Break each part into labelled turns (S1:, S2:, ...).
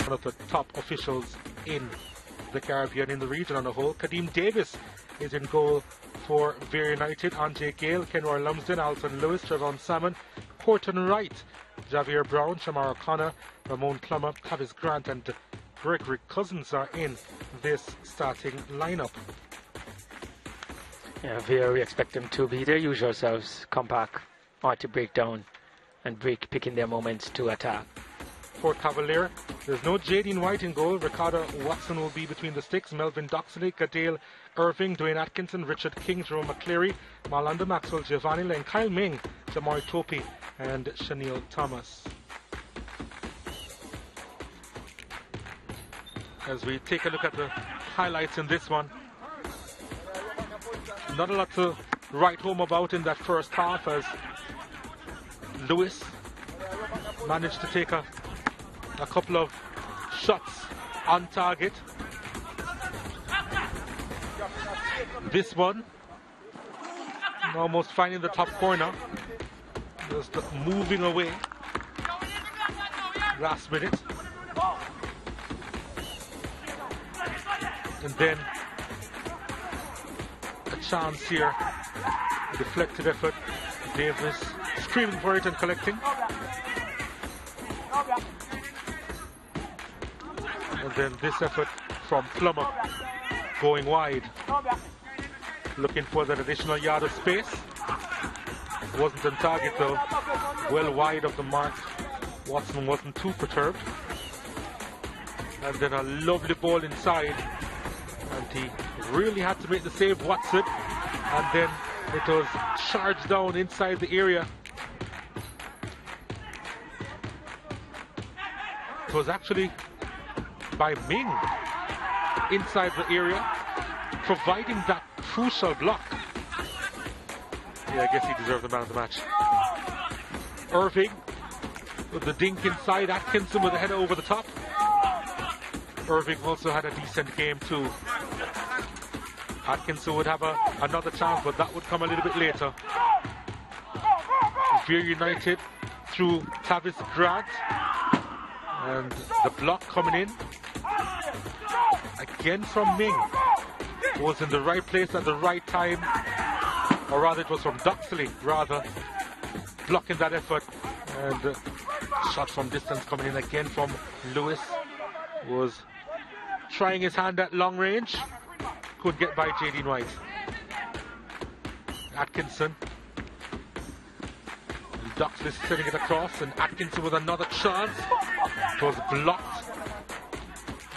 S1: one of the top officials in the Caribbean, in the region on the whole. Kadeem Davis is in goal for Vere United. Andre Gale, Kenroy Lumsden, Alton Lewis, Trevon Salmon, Corton Wright, Javier Brown, Shamar O'Connor, Ramon Plummer, Tavis Grant and Gregory Cousins are in this starting lineup.
S2: Yeah, Vere, we expect them to be their usual selves, compact, hard to break down and picking their moments to attack.
S1: For Cavalier, there's no Jadine White in goal. Ricardo Watson will be between the sticks. Melvin Doxley, Cadale Irving, Dwayne Atkinson, Richard King, Jerome McCleary, Marlanda Maxwell, Giovanni Lane, Kyle Ming, Jamari Topi and Chanel Thomas. As we take a look at the highlights in this one, not a lot to write home about in that first half, as Lewis managed to take a couple of shots on target. This one, almost finding the top corner, just moving away last minute. And then a chance here, a deflected effort. Davis screaming for it and collecting. And then this effort from Plummer going wide, looking for that additional yard of space. Wasn't on target though, well wide of the mark. Watson wasn't too perturbed. And then a lovely ball inside, and he really had to make the save, Watson, and then it was charged down inside the area. It was actually by Ming inside the area, providing that crucial block. Yeah, I guess he deserved the man of the match. Irving with the dink inside, Atkinson with a header over the top. Irving also had a decent game too. Atkinson would have another chance, but that would come a little bit later. Vere United through Tavis Grant, and the block coming in again from Ming. Was in the right place at the right time, or rather it was from Doxley rather, blocking that effort, and shot from distance coming in again from Lewis. Was trying his hand at long range, could get by Jadine White. Atkinson, Doxley sending it across, and Atkinson with another chance. It was blocked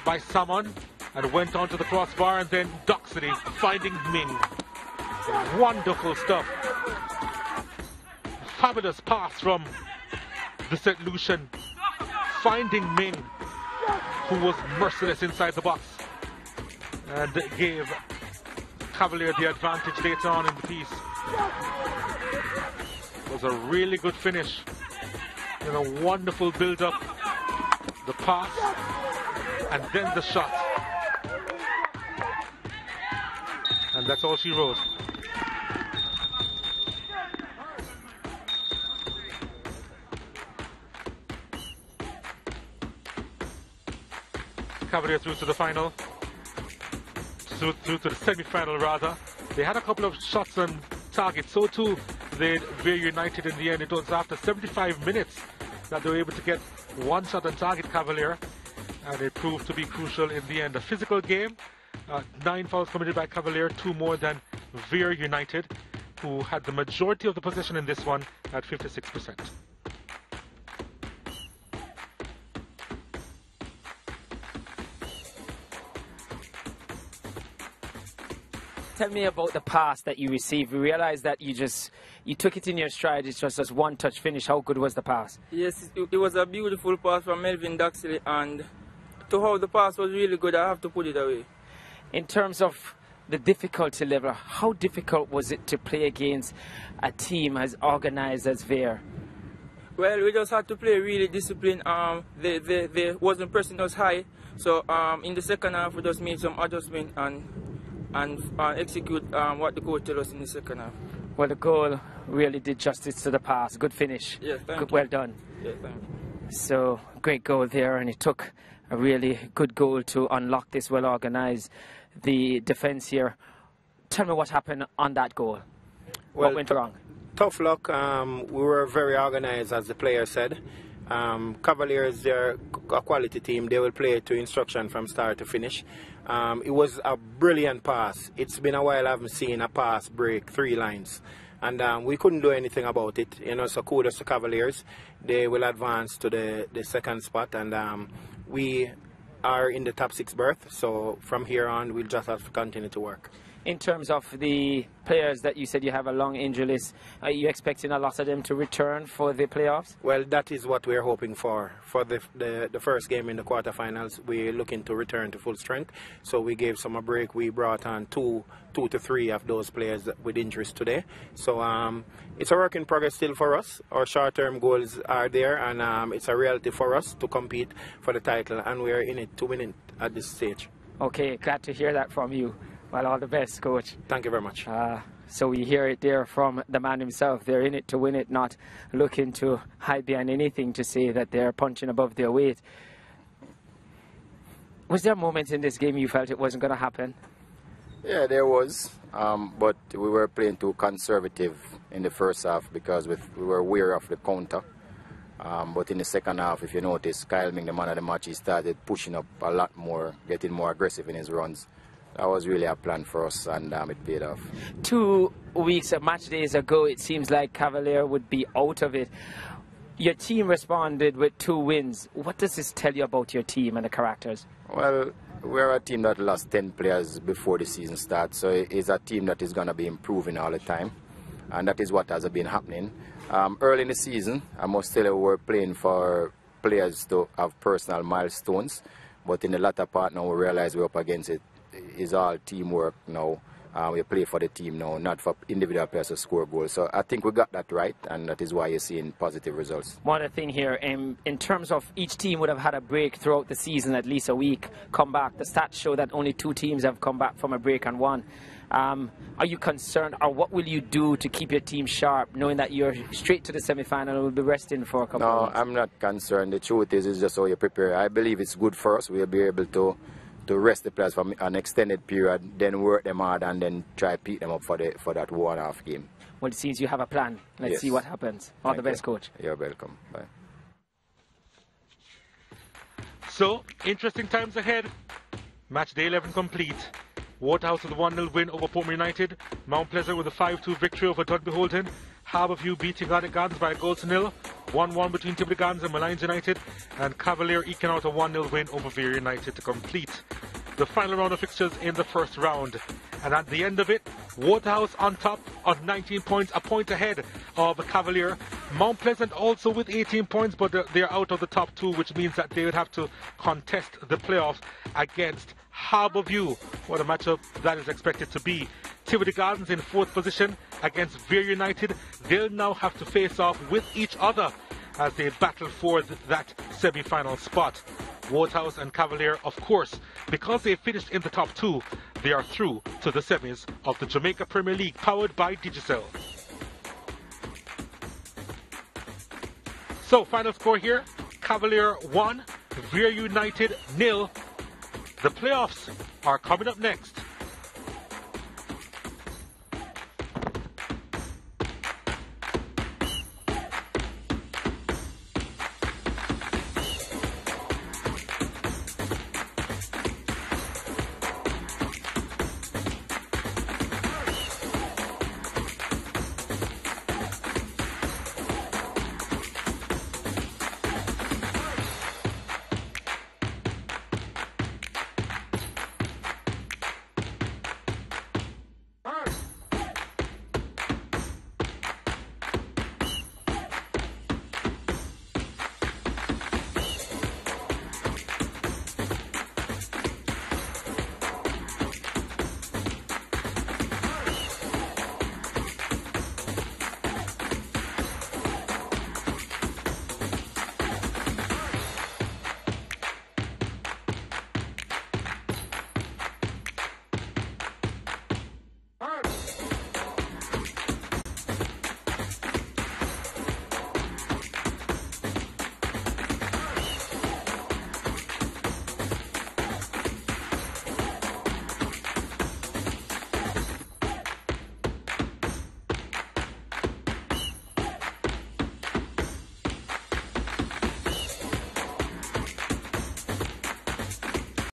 S1: by someone and went onto the crossbar, and then Doxley finding Ming. Wonderful stuff. Fabulous pass from the St. Lucian, finding Ming, who was merciless inside the box, and gave Cavalier the advantage later on in the piece. It was a really good finish, and a wonderful build-up. The pass, and then the shot. And that's all she wrote. Cavalier through to the final. Through to the semi-final rather. They had a couple of shots on target, so too did Vere United in the end. It was after 75 minutes that they were able to get one shot on target, Cavalier, and it proved to be crucial in the end. A physical game, 9 fouls committed by Cavalier, 2 more than Vere United, who had the majority of the possession in this one at 56%.
S2: Tell me about the pass that you received. We realized that you took it in your stride. It's just a one-touch finish. How good was the pass?
S3: Yes, it was a beautiful pass from Melvin Doxley, and to how the pass was really good, I have to put it away.
S2: In terms of the difficulty level, how difficult was it to play against a team as organized as Vere?
S3: Well, we just had to play really disciplined. They wasn't pressing us high, so in the second half we just made some adjustment and execute what the coach told us in the second half.
S2: Well, the goal really did justice to the pass. Good finish.
S3: Yeah, thank you.
S2: Well done.
S3: Yeah, thank you.
S2: So, great goal there, and it took a really good goal to unlock this well-organised the defence here. Tell me what happened on that goal. What went wrong?
S4: Tough luck. We were very organised, as the player said. Cavaliers, they're a quality team. They will play to instruction from start to finish. It was a brilliant pass. It's been a while I haven't seen a pass break 3 lines. And we couldn't do anything about it. You know, so kudos to Cavaliers. They will advance to the second spot, and we are in the top 6 berth. So from here on, we'll just have to continue to work.
S2: In terms of the players that you said you have a long injury list, are you expecting a lot of them to return for the playoffs?
S4: Well, that is what we're hoping for. For the first game in the quarterfinals, we're looking to return to full strength. So we gave some a break. We brought on two to three of those players with injuries today. So it's a work in progress still for us. Our short-term goals are there, and it's a reality for us to compete for the title, and we're in it to win it at this stage.
S2: Okay, glad to hear that from you. Well, all the best, Coach.
S4: Thank you very much.
S2: So we hear it there from the man himself. They're in it to win it, not looking to hide behind anything to say that they're punching above their weight. Was there a moment in this game you felt it wasn't going to happen?
S5: Yeah, there was. But we were playing too conservative in the first half because we were aware of the counter. But in the second half, if you notice, Kyle being the man of the match, he started pushing up a lot more, getting more aggressive in his runs. That was really a plan for us, and it paid off.
S2: 2 weeks of match days ago, it seems like Cavalier would be out of it. Your team responded with 2 wins. What does this tell you about your team and the characters?
S5: Well, we're a team that lost 10 players before the season starts, so it's a team that is going to be improving all the time, and that is what has been happening. Early in the season, I must tell you, we were playing for players to have personal milestones, but in the latter part now we realize we're up against it. It's all teamwork now. We play for the team now, not for individual players to score goals. So I think we got that right, and that is why you're seeing positive results.
S2: One other thing here, in terms of each team would have had a break throughout the season, at least a week, come back. The stats show that only 2 teams have come back from a break and won. Are you concerned, or what will you do to keep your team sharp, knowing that you're straight to the semi-final and will be resting for a couple of weeks?
S5: No, I'm not concerned. The truth is, it's just how you prepare. I believe it's good for us. We'll be able to rest the players for an extended period, then work them hard, and then try to pick them up for that 1.5 game.
S2: Well, it seems you have a plan. Let's see what happens. All the best, Coach.
S5: You're welcome. Bye.
S1: So, interesting times ahead. Match day 11 complete. Waterhouse with a 1-0 win over Portman United. Mount Pleasant with a 5-2 victory over Dudley Holden. Harbourview beating Gardens by a goal to 0. 1-1 between Timber Gardens and Malines United. And Cavalier eking out a 1-0 win over Vere United to complete the final round of fixtures in the first round. And at the end of it, Waterhouse on top of 19 points, a point ahead of Cavalier. Mount Pleasant also with 18 points, but they're out of the top 2, which means that they would have to contest the playoffs against Harbourview. What a matchup that is expected to be. Tivoli Gardens in 4th position against Vere United. They'll now have to face off with each other as they battle for that semi-final spot. Waterhouse and Cavalier, of course, because they finished in the top 2, they are through to the semis of the Jamaica Premier League, powered by Digicel. So, final score here, Cavalier 1, Vere United 0. The playoffs are coming up next.